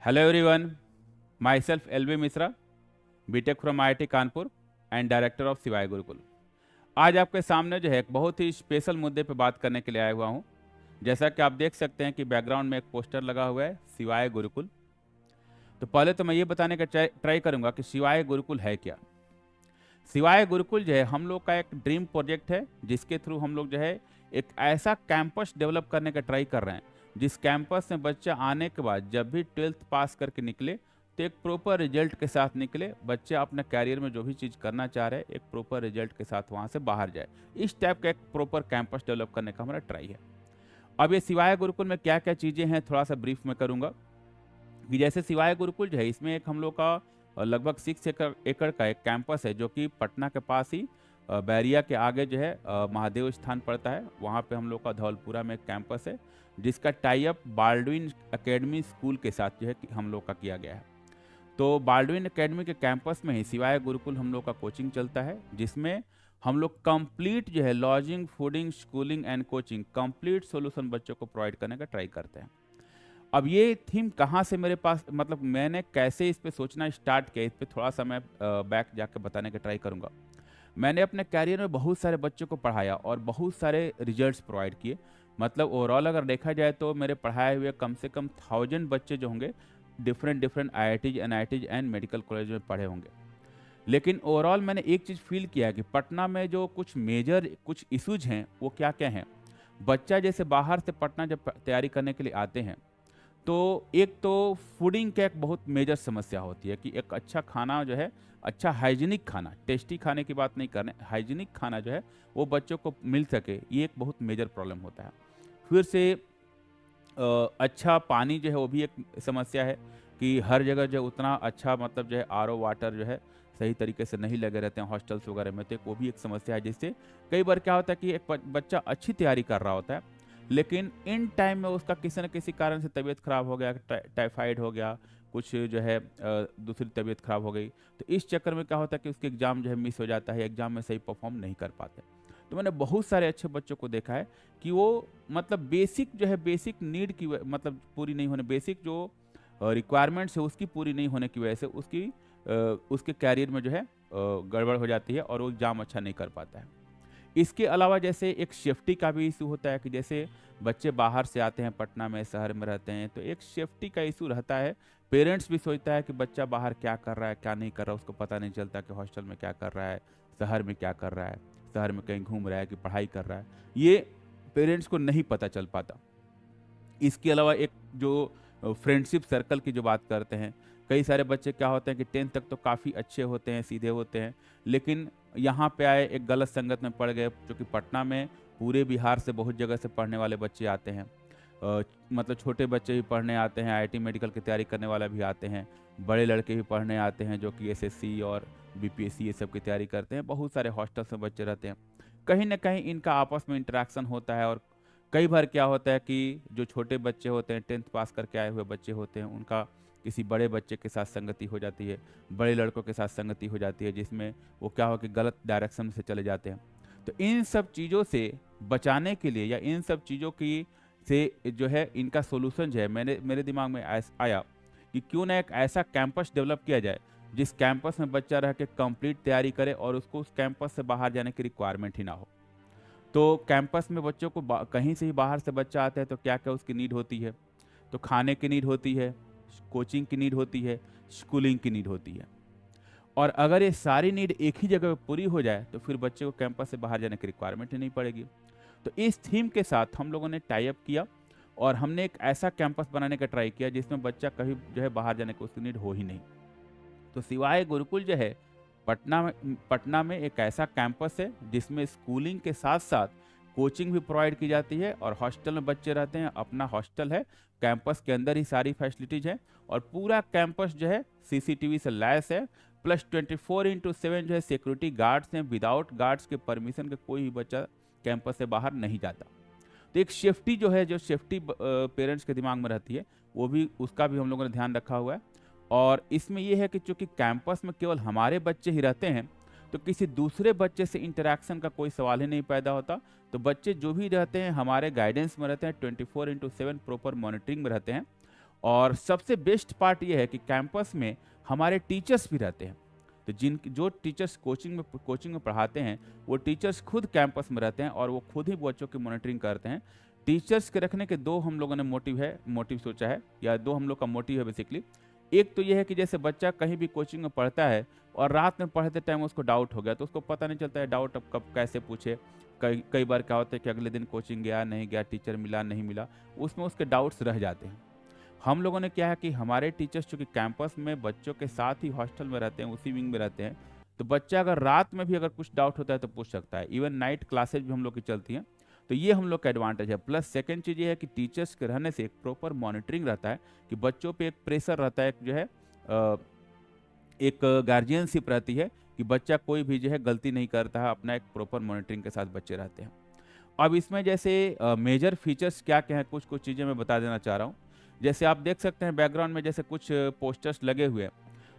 Hello everyone, myself LV Mishra, B Tech from IIT Kanpur and director of Shivay Gurukul. आज आपके सामने जो है एक बहुत ही स्पेशल मुद्दे पे बात करने के लिए आया हुआ हूँ। जैसा कि आप देख सकते हैं कि बैकग्राउंड में एक पोस्टर लगा हुआ है शिवाय गुरुकुल। तो पहले तो मैं ये बताने का ट्राई करूँगा कि शिवाय गुरुकुल है क्या। शिवाय गुरुकुल जो है हम लोग का एक ड्रीम प्रोजेक्ट है, जिसके थ्रू हम लोग जो है एक ऐसा कैंपस डेवलप करने का ट्राई कर रहे हैं जिस कैंपस में बच्चा आने के बाद जब भी 12th पास करके निकले तो एक प्रॉपर रिजल्ट के साथ निकले। बच्चे अपने कैरियर में जो भी चीज़ करना चाह रहे हैं एक प्रॉपर रिजल्ट के साथ वहाँ से बाहर जाए। इस टाइप का एक प्रॉपर कैंपस डेवलप करने का हमारा ट्राई है। अब ये शिवाय गुरुकुल में क्या क्या चीज़ें हैं थोड़ा सा ब्रीफ में करूँगा कि जैसे शिवाय गुरुकुल जो है इसमें एक हम लोग का लगभग 6 एकड़ का एक कैंपस है जो कि पटना के पास ही बैरिया के आगे जो है महादेव स्थान पड़ता है। वहाँ पे हम लोग का धौलपुरा में एक कैंपस है जिसका tie up Baldwin academy school के साथ जो है कि हम लोग का किया गया है। तो बाल्डविन एकेडमी के कैंपस में ही शिवाय गुरुकुल हम लोग का कोचिंग चलता है, जिसमें हम लोग कंप्लीट जो है lodging, fooding, schooling and coaching complete solution बच्चों को प्रोवाइड करने का ट्राई करते हैं। अब ये थीम कहाँ से मेरे पास, मतलब मैंने कैसे इस पे सोचना स्टार्ट किया, इस पे थोड़ा सा मैं बैक जाकर बताने का ट्राई करूँगा। मैंने अपने कैरियर में बहुत सारे बच्चों को पढ़ाया और बहुत सारे रिजल्ट्स प्रोवाइड किए। मतलब ओवरऑल अगर देखा जाए तो मेरे पढ़ाए हुए कम से कम 1000 बच्चे जो होंगे different different IITs, NITs and medical college में पढ़े होंगे। लेकिन ओवरऑल मैंने एक चीज़ फील किया है कि पटना में जो कुछ मेजर कुछ इश्यूज हैं वो क्या क्या हैं। बच्चा जैसे बाहर से पटना जब तैयारी करने के लिए आते हैं तो एक तो फूडिंग का एक बहुत मेजर समस्या होती है कि एक अच्छा खाना जो है, अच्छा हाइजीनिक खाना, टेस्टी खाने की बात नहीं करने, हाइजीनिक खाना जो है वो बच्चों को मिल सके, ये एक बहुत मेजर प्रॉब्लम होता है। फिर से अच्छा पानी जो है वो भी एक समस्या है कि हर जगह जो उतना अच्छा मतलब जो है आरओ वाटर जो है सही तरीके से नहीं लगे रहते हैं हॉस्टल्स वगैरह में, तो वो भी एक समस्या है। जिससे कई बार क्या होता है कि एक बच्चा अच्छी तैयारी कर रहा होता है लेकिन इन टाइम में उसका किसी न किसी कारण से तबीयत खराब हो गया, टाइफाइड हो गया, कुछ जो है दूसरी तबीयत खराब हो गई, तो इस चक्कर में क्या होता है कि उसके एग्ज़ाम जो है मिस हो जाता है, एग्ज़ाम में सही परफॉर्म नहीं कर पाते। तो मैंने बहुत सारे अच्छे बच्चों को देखा है कि वो मतलब बेसिक जो है, बेसिक नीड की मतलब पूरी नहीं होने, बेसिक जो रिक्वायरमेंट्स है उसकी पूरी नहीं होने की वजह से उसके कैरियर में जो है गड़बड़ हो जाती है और वो एग्ज़ाम अच्छा नहीं कर पाता है। इसके अलावा जैसे एक सेफ्टी का भी इशू होता है कि जैसे बच्चे बाहर से आते हैं, पटना में शहर में रहते हैं, तो एक सेफ्टी का इशू रहता है। पेरेंट्स भी सोचता है कि बच्चा बाहर क्या कर रहा है, क्या नहीं कर रहा है, उसको पता नहीं चलता कि हॉस्टल में क्या कर रहा है, शहर में क्या कर रहा है, शहर में कहीं घूम रहा है कि पढ़ाई कर रहा है, ये पेरेंट्स को नहीं पता चल पाता। इसके अलावा एक जो फ्रेंडशिप सर्कल की जो बात करते हैं, कई सारे बच्चे क्या होते हैं कि 10th तक तो काफ़ी अच्छे होते हैं, सीधे होते हैं, लेकिन यहाँ पे आए एक गलत संगत में पड़ गए, क्योंकि पटना में पूरे बिहार से बहुत जगह से पढ़ने वाले बच्चे आते हैं। मतलब छोटे बच्चे भी पढ़ने आते हैं, आईआईटी मेडिकल की तैयारी करने वाले भी आते हैं, बड़े लड़के भी पढ़ने आते हैं जो कि एसएससी और बीपीएससी ये सब की तैयारी करते हैं। बहुत सारे हॉस्टल्स में बच्चे रहते हैं, कहीं ना कहीं इनका आपस में इंटरेक्शन होता है। और कई बार क्या होता है कि जो छोटे बच्चे होते हैं, 10th पास करके आए हुए बच्चे होते हैं, उनका किसी बड़े बच्चे के साथ संगति हो जाती है, बड़े लड़कों के साथ संगति हो जाती है, जिसमें वो क्या हो कि गलत डायरेक्शन से चले जाते हैं। तो इन सब चीज़ों से बचाने के लिए या इन सब चीज़ों की से जो है इनका सोल्यूशन जो है मेरे दिमाग में आया कि क्यों ना एक ऐसा कैंपस डेवलप किया जाए जिस कैंपस में बच्चा रह के कंप्लीट तैयारी करे और उसको उस कैंपस से बाहर जाने की रिक्वायरमेंट ही ना हो। तो कैंपस में बच्चों को कहीं से ही बाहर से बच्चा आता है तो क्या क्या उसकी नीड होती है, तो खाने की नीड होती है, कोचिंग की नीड होती है, स्कूलिंग की नीड होती है। और अगर ये सारी नीड एक ही जगह पे पूरी हो जाए तो फिर बच्चे को कैंपस से बाहर जाने की रिक्वायरमेंट ही नहीं पड़ेगी। तो इस थीम के साथ हम लोगों ने टाई अप किया और हमने एक ऐसा कैंपस बनाने का ट्राई किया जिसमें बच्चा कहीं जो है बाहर जाने की उसकी नीड हो ही नहीं। तो शिवाय गुरुकुल जो है पटना में एक ऐसा कैंपस है जिसमें स्कूलिंग के साथ साथ कोचिंग भी प्रोवाइड की जाती है और हॉस्टल में बच्चे रहते हैं, अपना हॉस्टल है, कैंपस के अंदर ही सारी फैसिलिटीज है और पूरा कैंपस जो है सीसीटीवी से लैस है, प्लस 24/7 जो है सिक्योरिटी गार्ड्स हैं। विदाउट गार्ड्स के परमिशन के कोई भी बच्चा कैंपस से बाहर नहीं जाता। तो एक सेफ्टी जो है, जो सेफ्टी पेरेंट्स के दिमाग में रहती है, वो भी उसका भी हम लोगों ने ध्यान रखा हुआ है। और इसमें ये है कि चूंकि कैंपस में केवल हमारे बच्चे ही रहते हैं तो किसी दूसरे बच्चे से इंटरेक्शन का कोई सवाल ही नहीं पैदा होता। तो बच्चे जो भी रहते हैं हमारे गाइडेंस में रहते हैं, 24/7 प्रॉपर मॉनिटरिंग में रहते हैं। और सबसे बेस्ट पार्ट ये है कि कैंपस में हमारे टीचर्स भी रहते हैं। तो जो टीचर्स कोचिंग में पढ़ाते हैं, वो टीचर्स खुद कैंपस में रहते हैं और वो खुद ही बच्चों की मॉनिटरिंग करते हैं। टीचर्स के रखने के दो हम लोगों ने मोटिव सोचा है, या दो हम लोग का मोटिव है बेसिकली। एक तो ये है कि जैसे बच्चा कहीं भी कोचिंग में पढ़ता है और रात में पढ़ते टाइम उसको डाउट हो गया, तो उसको पता नहीं चलता है डाउट अब कब कैसे पूछे। कई कई बार क्या होता है कि अगले दिन कोचिंग गया नहीं गया, टीचर मिला नहीं मिला, उसमें उसके डाउट्स रह जाते हैं। हम लोगों ने क्या है कि हमारे टीचर्स चूँकि कैंपस में बच्चों के साथ ही हॉस्टल में रहते हैं, उसी विंग में रहते हैं, तो बच्चा अगर रात में भी अगर कुछ डाउट होता है तो पूछ सकता है। इवन नाइट क्लासेज भी हम लोग की चलती हैं। तो ये हम लोग का एडवांटेज है। प्लस सेकंड चीज़ ये है कि टीचर्स के रहने से एक प्रॉपर मॉनिटरिंग रहता है, कि बच्चों पे एक प्रेशर रहता है, जो है एक गार्जियनशिप रहती है कि बच्चा कोई भी जो है गलती नहीं करता है, अपना एक प्रॉपर मॉनिटरिंग के साथ बच्चे रहते हैं। अब इसमें जैसे मेजर फीचर्स क्या क्या हैं, कुछ कुछ चीज़ें मैं बता देना चाह रहा हूँ। जैसे आप देख सकते हैं बैकग्राउंड में जैसे कुछ पोस्टर्स लगे हुए हैं।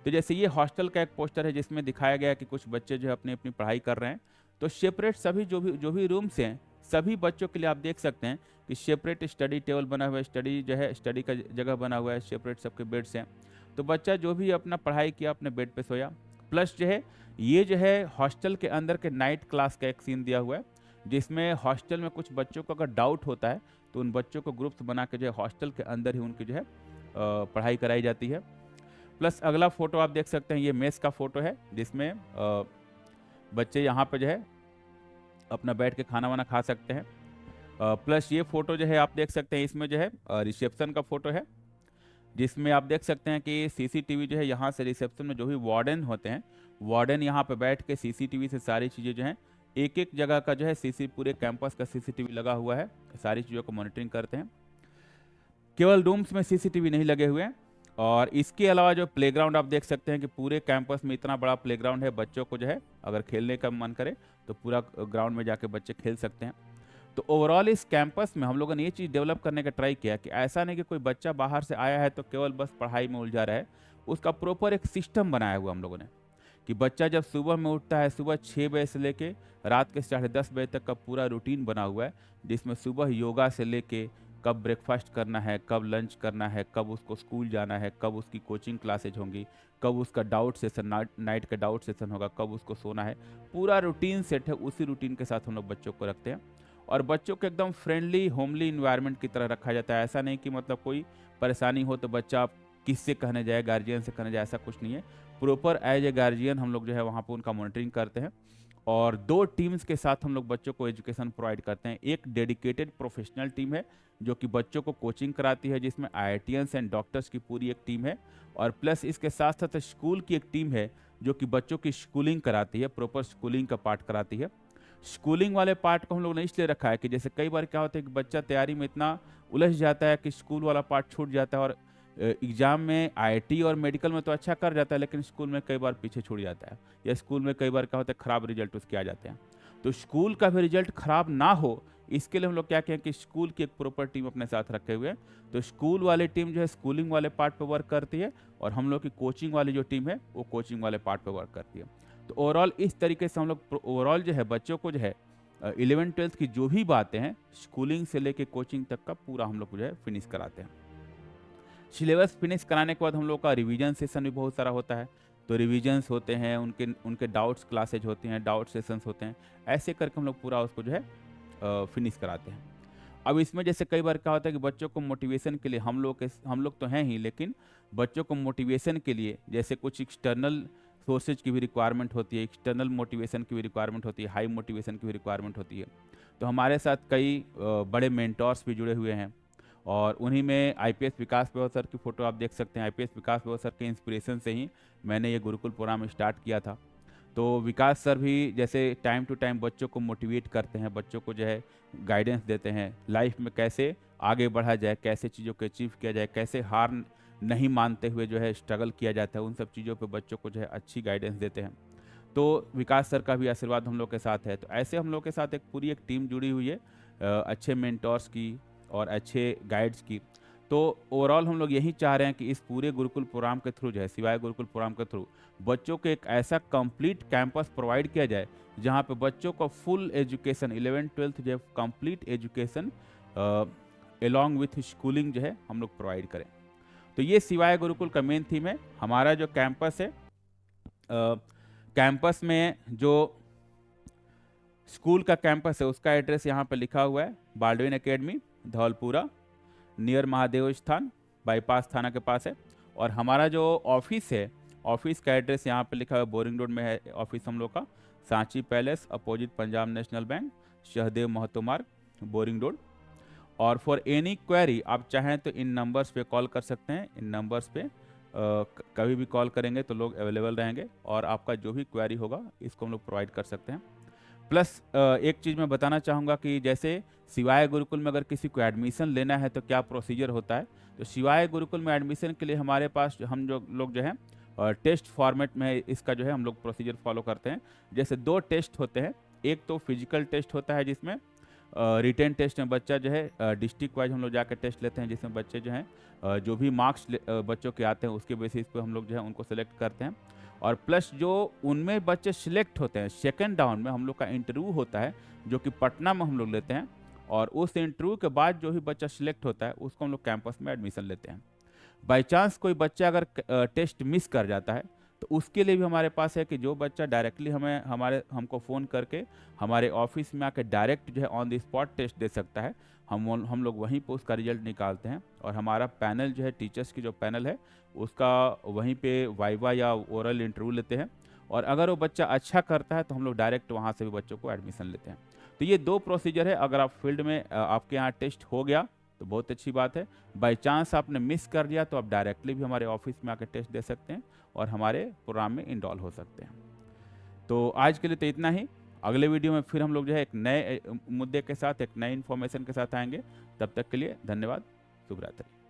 तो जैसे ये हॉस्टल का एक पोस्टर है जिसमें दिखाया गया है कि कुछ बच्चे जो है अपनी अपनी पढ़ाई कर रहे हैं। तो सेपरेट सभी जो भी रूम्स हैं, सभी बच्चों के लिए आप देख सकते हैं कि सेपरेट स्टडी टेबल बना हुआ है, स्टडी का जगह बना हुआ है, सेपरेट सबके बेड्स हैं। तो बच्चा जो भी अपना पढ़ाई किया अपने बेड पे सोया। प्लस जो है ये जो है हॉस्टल के अंदर के नाइट क्लास का एक सीन दिया हुआ है, जिसमें हॉस्टल में कुछ बच्चों को अगर डाउट होता है तो उन बच्चों को ग्रुप्स बना के जो है हॉस्टल के अंदर ही उनकी जो है पढ़ाई कराई जाती है। प्लस अगला फोटो आप देख सकते हैं, ये मेस का फोटो है, जिसमें बच्चे यहाँ पे जो है अपना बैठ के खाना वाना खा सकते हैं। प्लस ये फोटो जो है आप देख सकते हैं, इसमें जो है रिसेप्शन का फोटो है, जिसमें आप देख सकते हैं कि सीसीटीवी जो है यहाँ से रिसेप्शन में जो भी वार्डन होते हैं, वार्डन यहाँ पे बैठ के सीसीटीवी से सारी चीज़ें जो हैं, एक एक जगह का जो है पूरे कैंपस का सीसीटीवी लगा हुआ है, सारी चीज़ों को मॉनिटरिंग करते हैं। केवल रूम्स में सीसीटीवी नहीं लगे हुए हैं। और इसके अलावा जो प्लेग्राउंड आप देख सकते हैं कि पूरे कैंपस में इतना बड़ा प्लेग्राउंड है, बच्चों को जो है अगर खेलने का मन करे तो पूरा ग्राउंड में जाके बच्चे खेल सकते हैं। तो ओवरऑल इस कैंपस में हम लोगों ने ये चीज़ डेवलप करने का ट्राई किया कि ऐसा नहीं कि कोई बच्चा बाहर से आया है तो केवल बस पढ़ाई में उलझा रहा है। उसका प्रॉपर एक सिस्टम बनाया हुआ हम लोगों ने, कि बच्चा जब सुबह में उठता है, सुबह 6 बजे से लेके रात के 10:30 बजे तक का पूरा रूटीन बना हुआ है, जिसमें सुबह योगा से लेके कब ब्रेकफास्ट करना है, कब लंच करना है, कब उसको स्कूल जाना है, कब उसकी कोचिंग क्लासेज होंगी, कब उसका डाउट सेशन नाइट का डाउट सेशन होगा, कब उसको सोना है, पूरा रूटीन सेट है। उसी रूटीन के साथ हम लोग बच्चों को रखते हैं और बच्चों को एकदम फ्रेंडली होमली इन्वायरमेंट की तरह रखा जाता है। ऐसा नहीं कि मतलब कोई परेशानी हो तो बच्चा किससे कहने जाए, गार्जियन से कहने जाए, ऐसा कुछ नहीं है। प्रॉपर एज ए गार्जियन हम लोग जो है वहाँ पर उनका मॉनिटरिंग करते हैं। और 2 टीम्स के साथ हम लोग बच्चों को एजुकेशन प्रोवाइड करते हैं। एक डेडिकेटेड प्रोफेशनल टीम है जो कि बच्चों को कोचिंग कराती है, जिसमें आईआईटीएंस एंड डॉक्टर्स की पूरी एक टीम है। और प्लस इसके साथ साथ स्कूल की एक टीम है जो कि बच्चों की स्कूलिंग कराती है, प्रॉपर स्कूलिंग का पार्ट कराती है। स्कूलिंग वाले पार्ट को हम लोग ने इसलिए रखा है कि जैसे कई बार क्या होता है कि बच्चा तैयारी में इतना उलझ जाता है कि स्कूल वाला पार्ट छूट जाता है, और एग्जाम में आईआईटी और मेडिकल में तो अच्छा कर जाता है, लेकिन स्कूल में कई बार पीछे छूट जाता है, या स्कूल में कई बार क्या होता है खराब रिजल्ट उसके आ जाते हैं। तो स्कूल का भी रिजल्ट खराब ना हो, इसके लिए हम लोग क्या कहें कि स्कूल की एक प्रॉपर टीम अपने साथ रखे हुए हैं। तो स्कूल वाली टीम जो है स्कूलिंग वाले पार्ट पे वर्क करती है, और हम लोग की कोचिंग वाली जो टीम है वो कोचिंग वाले पार्ट पे वर्क करती है। तो ओवरऑल इस तरीके से हम लोग ओवरऑल जो है बच्चों को जो है 11th-12th की जो भी बातें हैं, स्कूलिंग से लेके कोचिंग तक का पूरा हम लोग जो है फिनिश कराते हैं। सिलेबस फिनिश कराने के बाद हम लोग का रिवीजन सेशन भी बहुत सारा होता है। तो रिवीजन्स होते हैं, उनके उनके डाउट्स क्लासेज होती हैं, डाउट सेशंस होते हैं। ऐसे करके हम लोग पूरा उसको जो है फिनिश कराते हैं। अब इसमें जैसे कई बार क्या होता है कि बच्चों को मोटिवेशन के लिए हम लोग तो हैं ही, लेकिन बच्चों को मोटिवेशन के लिए जैसे कुछ एक्सटर्नल सोर्सेज की भी रिक्वायरमेंट होती है, एक्सटर्नल मोटिवेशन की भी रिक्वायरमेंट होती है, हाई मोटिवेशन की भी रिक्वायरमेंट होती है। तो हमारे साथ कई बड़े मेंटोर्स भी जुड़े हुए हैं, और उन्हीं में आईपीएस विकास बेवा सर की फ़ोटो आप देख सकते हैं। आईपीएस विकास बेवा सर के इंस्पिरेशन से ही मैंने ये गुरुकुल प्रोग्राम स्टार्ट किया था। तो विकास सर भी जैसे टाइम टू टाइम बच्चों को मोटिवेट करते हैं, बच्चों को जो है गाइडेंस देते हैं, लाइफ में कैसे आगे बढ़ा जाए, कैसे चीज़ों को अचीव किया जाए, कैसे हार नहीं मानते हुए जो है स्ट्रगल किया जाता है, उन सब चीज़ों पे बच्चों को जो है अच्छी गाइडेंस देते हैं। तो विकास सर का भी आशीर्वाद हम लोग के साथ है। तो ऐसे हम लोग के साथ एक पूरी एक टीम जुड़ी हुई है, अच्छे मेंटोर्स की और अच्छे गाइड्स की। तो ओवरऑल हम लोग यही चाह रहे हैं कि इस पूरे गुरुकुल प्रोग्राम के थ्रू जो है, शिवाय गुरुकुल प्रोग्राम के थ्रू बच्चों को एक ऐसा कंप्लीट कैंपस प्रोवाइड किया जाए जहाँ पे बच्चों को फुल एजुकेशन 11th-12th जो है complete education along with schooling जो है हम लोग प्रोवाइड करें। तो ये सिवाय गुरुकुल का मेन थीम है। हमारा जो कैंपस है, कैंपस में जो स्कूल का कैंपस है उसका एड्रेस यहाँ पर लिखा हुआ है, Baldwin academy, Dhaulpura, near Mahadev स्थान, बाईपास थाना के पास है। और हमारा जो ऑफिस है, ऑफिस का एड्रेस यहाँ पे लिखा हुआ है, बोरिंग रोड में है ऑफिस हम लोग का, Sanchi palace opposite Punjab national bank, Sahdev Mahto मार्ग, बोरिंग रोड। और फॉर एनी क्वेरी आप चाहें तो इन नंबर्स पे कॉल कर सकते हैं। इन नंबर्स पे कभी भी कॉल करेंगे तो लोग अवेलेबल रहेंगे और आपका जो भी क्वेरी होगा इसको हम लोग प्रोवाइड कर सकते हैं। प्लस एक चीज़ मैं बताना चाहूँगा कि जैसे सिवाय गुरुकुल में अगर किसी को एडमिशन लेना है तो क्या प्रोसीजर होता है। तो सिवाय गुरुकुल में एडमिशन के लिए हमारे पास हम जो लोग जो है टेस्ट फॉर्मेट में इसका जो है हम लोग प्रोसीजर फॉलो करते हैं। जैसे 2 टेस्ट होते हैं, एक तो फिजिकल टेस्ट होता है जिसमें रिटेन टेस्ट में बच्चा जो है डिस्ट्रिक्ट वाइज हम लोग जाकर टेस्ट लेते हैं, जिसमें बच्चे जो हैं जो भी मार्क्स बच्चों के आते हैं उसके बेसिस पे हम लोग जो है उनको सेलेक्ट करते हैं। और प्लस जो उनमें बच्चे सिलेक्ट होते हैं, सेकेंड राउंड में हम लोग का इंटरव्यू होता है जो कि पटना में हम लोग लेते हैं। और उस इंटरव्यू के बाद जो भी बच्चा सिलेक्ट होता है उसको हम लोग कैंपस में एडमिशन लेते हैं। बाई चांस कोई बच्चा अगर टेस्ट मिस कर जाता है तो उसके लिए भी हमारे पास है कि जो बच्चा डायरेक्टली हमको फ़ोन करके हमारे ऑफिस में आकर डायरेक्ट जो है ऑन द स्पॉट टेस्ट दे सकता है। हम लोग वहीं पर उसका रिजल्ट निकालते हैं और हमारा पैनल जो है, टीचर्स की जो पैनल है उसका वहीं पे वाइवा या ओरल इंटरव्यू लेते हैं। और अगर वो बच्चा अच्छा करता है तो हम लोग डायरेक्ट वहाँ से भी बच्चों को एडमिशन लेते हैं। तो ये 2 प्रोसीजर है। अगर आप फील्ड में आपके यहाँ टेस्ट हो गया तो बहुत अच्छी बात है। बाई चांस आपने मिस कर दिया तो आप डायरेक्टली भी हमारे ऑफिस में आकर टेस्ट दे सकते हैं और हमारे प्रोग्राम में इनरोल हो सकते हैं। तो आज के लिए तो इतना ही। अगले वीडियो में फिर हम लोग जो है एक नए मुद्दे के साथ, एक नए इन्फॉर्मेशन के साथ आएंगे। तब तक के लिए धन्यवाद। शुभ रात्रि।